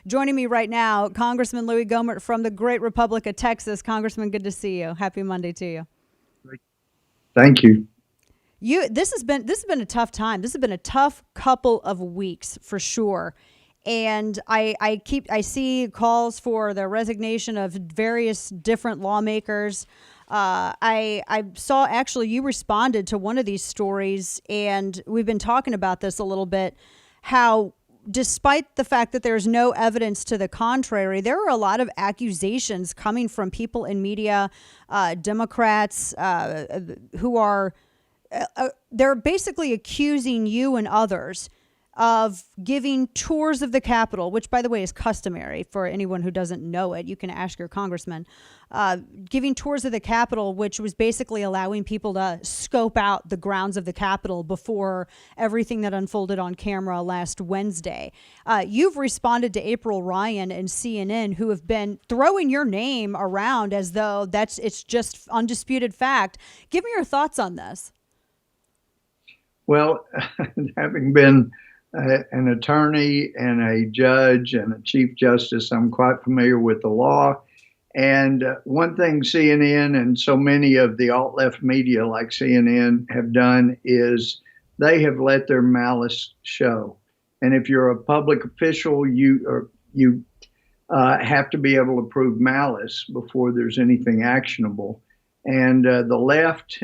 Joining me right now, Congressman Louie Gohmert from the great Republic of Texas. Congressman, good to see you. Happy Monday to you. Thank you. This has been a tough time. This has been a tough couple of weeks for sure. And I see calls for the resignation of various different lawmakers. I saw actually you responded to one of these stories, and we've been talking about this a little bit. How, despite the fact that there's no evidence to the contrary, there are a lot of accusations coming from people in media, Democrats, who are they're basically accusing you and others of giving tours of the Capitol, which, by the way, is customary for anyone who doesn't know it. You can ask your congressman. Giving tours of the Capitol, which was basically allowing people to scope out the grounds of the Capitol before everything that unfolded on camera last Wednesday. You've responded to April Ryan and CNN, who have been throwing your name around as though it's just undisputed fact. Give me your thoughts on this. Well, having been an attorney and a judge and a chief justice, I'm quite familiar with the law. And one thing CNN and so many of the alt left media like CNN have done is they have let their malice show. And if you're a public official, you have to be able to prove malice before there's anything actionable. And the left,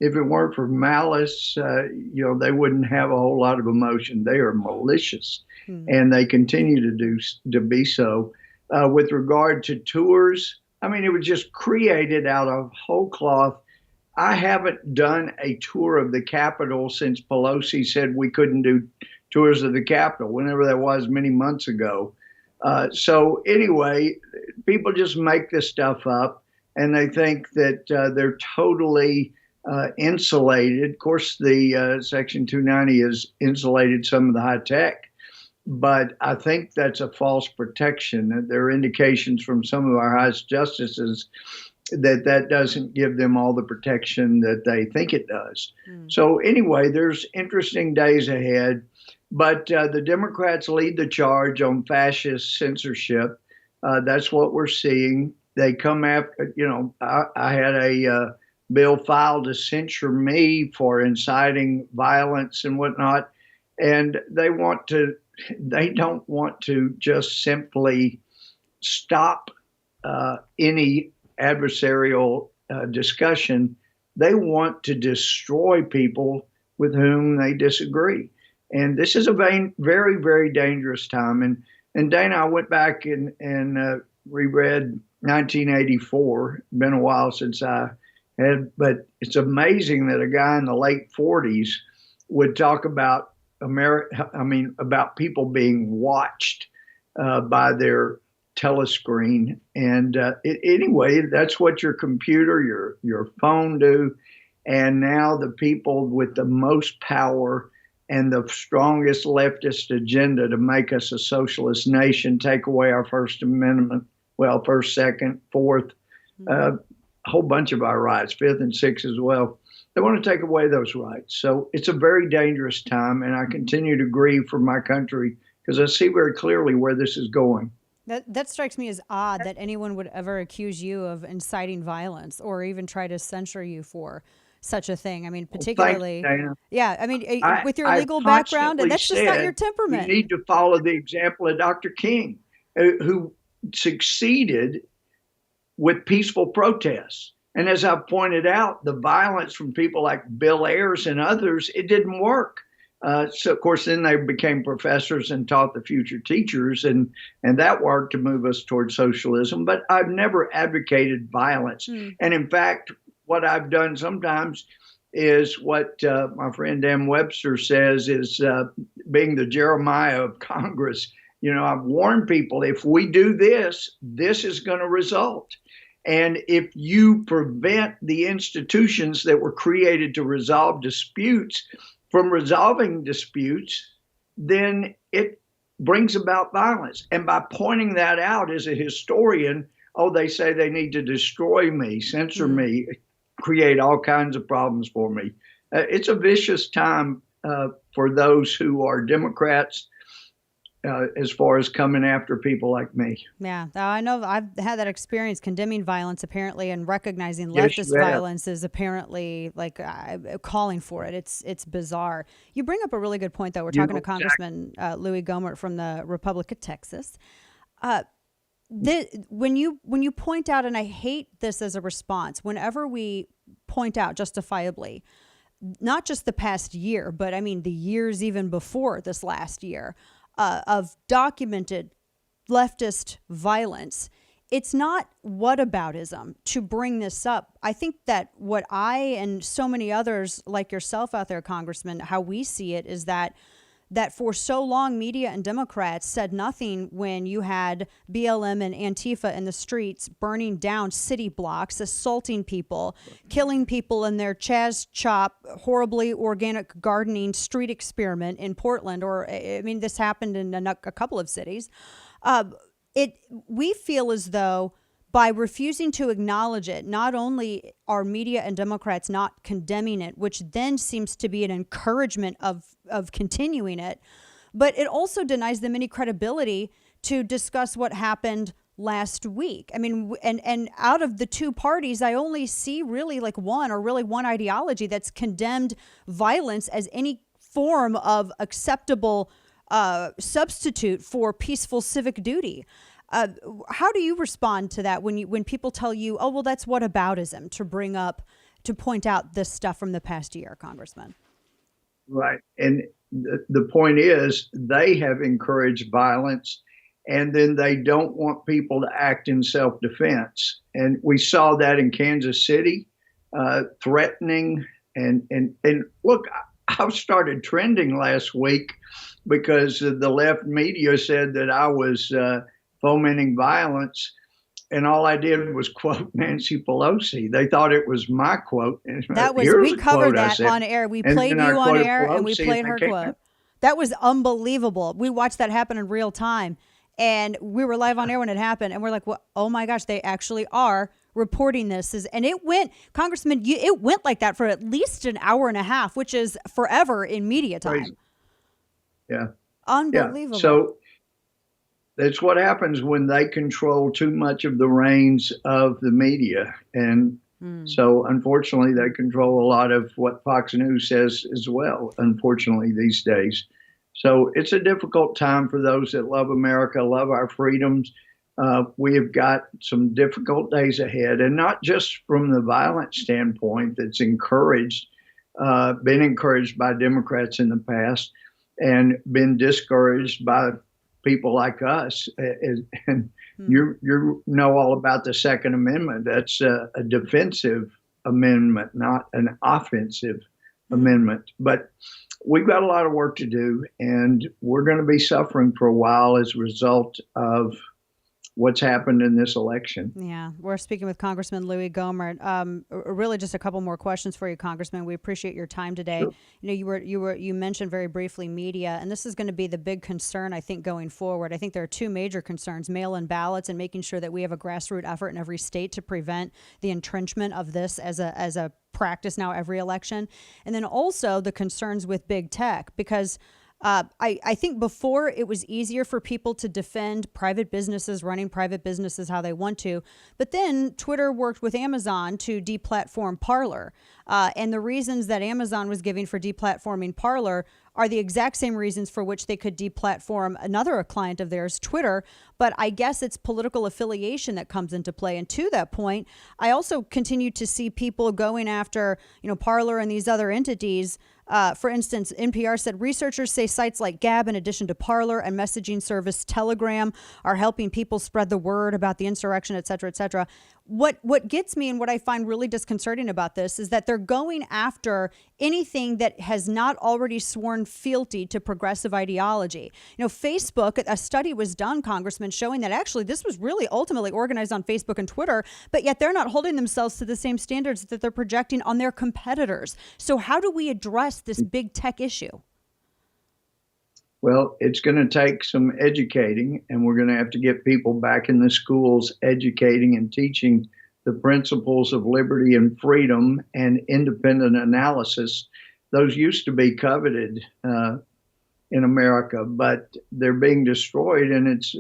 if it weren't for malice, they wouldn't have a whole lot of emotion. They are malicious, and they continue to be so. With regard to tours, I mean, it was just created out of whole cloth. I haven't done a tour of the Capitol since Pelosi said we couldn't do tours of the Capitol, whenever that was many months ago. So anyway, people just make this stuff up, and they think that they're totally insulated. Of course, the Section 290 has insulated some of the high tech, but I think that's a false protection. There are indications from some of our highest justices that that doesn't give them all the protection that they think it does. So anyway, there's interesting days ahead, but the Democrats lead the charge on fascist censorship. That's what we're seeing. They come after, I had a bill filed to censure me for inciting violence and whatnot. And they don't want to just simply stop any adversarial discussion. They want to destroy people with whom they disagree. And this is a very, very dangerous time. And Dana, I went back and reread 1984. Been a while since but it's amazing that a guy in the late 40s would talk about about people being watched by their telescreen. And anyway, that's what your computer, your phone do. And now the people with the most power and the strongest leftist agenda to make us a socialist nation, take away our First Amendment, well, first, second, fourth, a whole bunch of our rights, fifth and sixth as well. They want to take away those rights. So it's a very dangerous time, and I continue to grieve for my country because I see very clearly where this is going. That strikes me as odd that anyone would ever accuse you of inciting violence or even try to censure you for such a thing. I mean, Well, thank you, particularly, Dana. yeah. I mean, with your I've legal background, and constantly that's just not your said we temperament. need to follow the example of Dr. King, who succeeded with peaceful protests. And as I pointed out, the violence from people like Bill Ayers and others, it didn't work. So of course, then they became professors and taught the future teachers, and that worked to move us towards socialism. But I've never advocated violence, and in fact, what I've done sometimes is what my friend Dan Webster says is being the Jeremiah of Congress. I've warned people if we do this, this is going to result. And if you prevent the institutions that were created to resolve disputes from resolving disputes, then it brings about violence. And by pointing that out as a historian, oh, they say they need to destroy me, censor me, create all kinds of problems for me. It's a vicious time for those who are Democrats as far as coming after people like me. Yeah, I know I've had that experience condemning violence apparently, and recognizing Yes, you leftist have. violence is apparently like calling for it. It's bizarre. You bring up a really good point though. We're You talking know to exactly. Congressman Louie Gohmert from the Republic of Texas. When you point out, and I hate this as a response, whenever we point out justifiably, not just the past year, but I mean the years even before this last year of documented leftist violence, it's not whataboutism to bring this up. I think that what I and so many others like yourself out there, Congressman, how we see it is that for so long, media and Democrats said nothing when you had BLM and Antifa in the streets burning down city blocks, assaulting people, killing people in their Chaz Chop, horribly organic gardening street experiment in Portland. Or, I mean, this happened in a couple of cities. We feel as though by refusing to acknowledge it, not only are media and Democrats not condemning it, which then seems to be an encouragement of continuing it, but it also denies them any credibility to discuss what happened last week. I mean, and out of the two parties, I only see really like one ideology that's condemned violence as any form of acceptable substitute for peaceful civic duty. How do you respond to that when people tell you, oh, well, that's whataboutism to point out this stuff from the past year, Congressman? Right. And the point is, they have encouraged violence, and then they don't want people to act in self-defense. And we saw that in Kansas City, threatening. And look, I started trending last week because the left media said that I was fomenting violence, and all I did was quote Nancy Pelosi. They thought it was my quote. That was, Here's we a covered quote I that said. on air. We And played then I you on quoted air and we Pelosi, played and her they came quote. out. That was unbelievable. We watched that happen in real time, and we were live on air when it happened. And we're like, well, oh my gosh, they actually are reporting this. And it went, Congressman, it went like that for at least an hour and a half, which is forever in media time. Crazy. Yeah. Yeah. Unbelievable. So that's what happens when they control too much of the reins of the media. And so, unfortunately, they control a lot of what Fox News says as well, unfortunately, these days. So it's a difficult time for those that love America, love our freedoms. We have got some difficult days ahead, and not just from the violent standpoint that's encouraged, been encouraged by Democrats in the past, and been discouraged by people like us. And you know all about the Second Amendment. That's a defensive amendment, not an offensive amendment. But we've got a lot of work to do, and we're going to be suffering for a while as a result of what's happened in this election. Yeah, we're speaking with Congressman Louie Gohmert. Really, just a couple more questions for you, Congressman. We appreciate your time today. Sure. You know, you mentioned very briefly media, and this is going to be the big concern, I think, going forward. I think there are two major concerns: mail-in ballots and making sure that we have a grassroots effort in every state to prevent the entrenchment of this as a practice now every election, and then also the concerns with big tech, because I think before it was easier for people to defend private businesses running private businesses how they want to. But then Twitter worked with Amazon to deplatform Parler. And the reasons that Amazon was giving for deplatforming Parler are the exact same reasons for which they could deplatform another client of theirs, Twitter. But I guess it's political affiliation that comes into play. And to that point, I also continue to see people going after, Parler and these other entities. For instance, NPR said researchers say sites like Gab, in addition to Parler and messaging service Telegram, are helping people spread the word about the insurrection, et cetera, et cetera. What gets me and what I find really disconcerting about this is that they're going after anything that has not already sworn fealty to progressive ideology. Facebook, a study was done, Congressman, showing that actually this was really ultimately organized on Facebook and Twitter, but yet they're not holding themselves to the same standards that they're projecting on their competitors. So how do we address this big tech issue? Well, it's going to take some educating, and we're going to have to get people back in the schools educating and teaching the principles of liberty and freedom and independent analysis. Those used to be coveted in America, but they're being destroyed. And it's,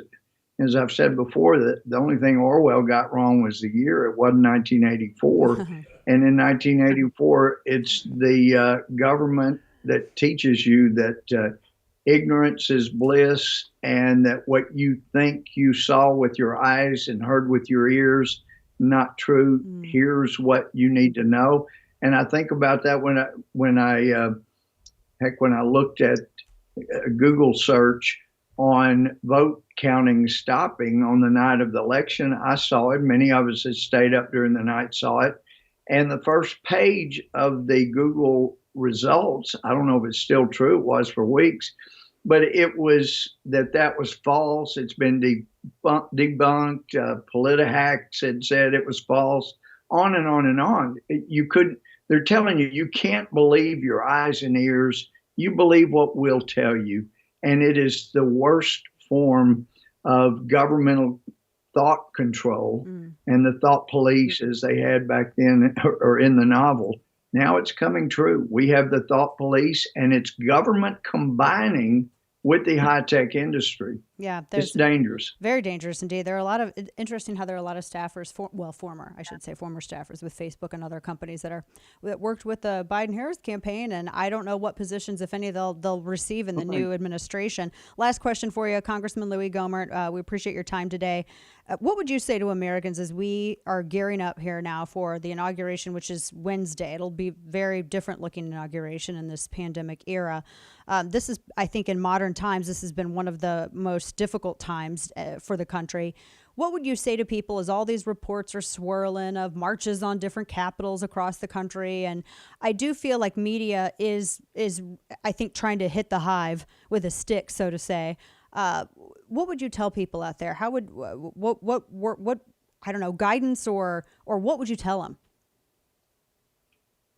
as I've said before, that the only thing Orwell got wrong was the year. It wasn't 1984. And in 1984, it's the government that teaches you that ignorance is bliss, and that what you think you saw with your eyes and heard with your ears, not true. Here's what you need to know. And I think about that when I looked at a Google search on vote counting stopping on the night of the election. I saw it. Many of us that stayed up during the night saw it. And the first page of the Google results, I don't know if it's still true, it was for weeks, but it was that was false. It's been debunked. PolitiHacks had said it was false, on and on and on. They're telling you can't believe your eyes and ears. You believe what we'll tell you. And it is the worst form of governmental thought control and the thought police as they had back then or in the novel. Now it's coming true. We have the thought police, and it's government combining with the high-tech industry. Yeah, it's dangerous. Very dangerous indeed. There are a lot of, interesting how there are a lot of staffers, former staffers with Facebook and other companies that worked with the Biden-Harris campaign, and I don't know what positions, if any, they'll receive in the new administration. Last question for you, Congressman Louie Gohmert. We appreciate your time today. What would you say to Americans as we are gearing up here now for the inauguration, which is Wednesday? It'll be very different looking inauguration in this pandemic era. This is, I think, in modern times, this has been one of the most difficult times for the country. What would you say to people as all these reports are swirling of marches on different capitals across the country? And I do feel like media is I think, trying to hit the hive with a stick, so to say. What would you tell people out there? How would what I don't know, guidance or what would you tell them?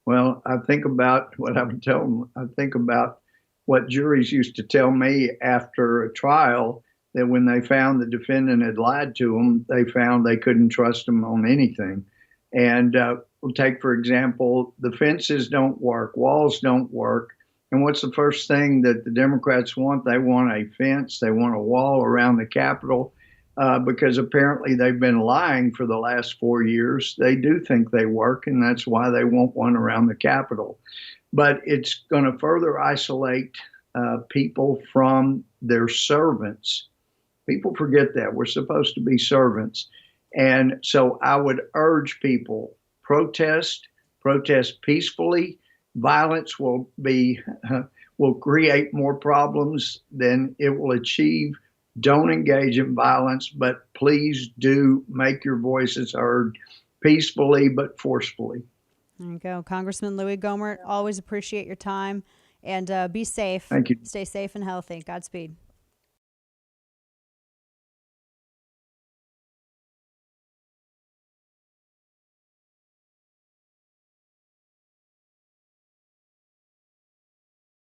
Well, I think about what I would tell them. I think about what juries used to tell me after a trial, that when they found the defendant had lied to them, they found they couldn't trust him on anything. And we'll take, for example, the fences don't work, walls don't work. And what's the first thing that the Democrats want? They want a fence. They want a wall around the Capitol because apparently they've been lying for the last 4 years. They do think they work, and that's why they want one around the Capitol. But it's going to further isolate people from their servants. People forget that. We're supposed to be servants. And so I would urge people, protest peacefully. Violence will create more problems than it will achieve. Don't engage in violence, but please do make your voices heard peacefully but forcefully. There you go. Congressman Louie Gohmert, always appreciate your time, and be safe. Thank you. Stay safe and healthy. Godspeed.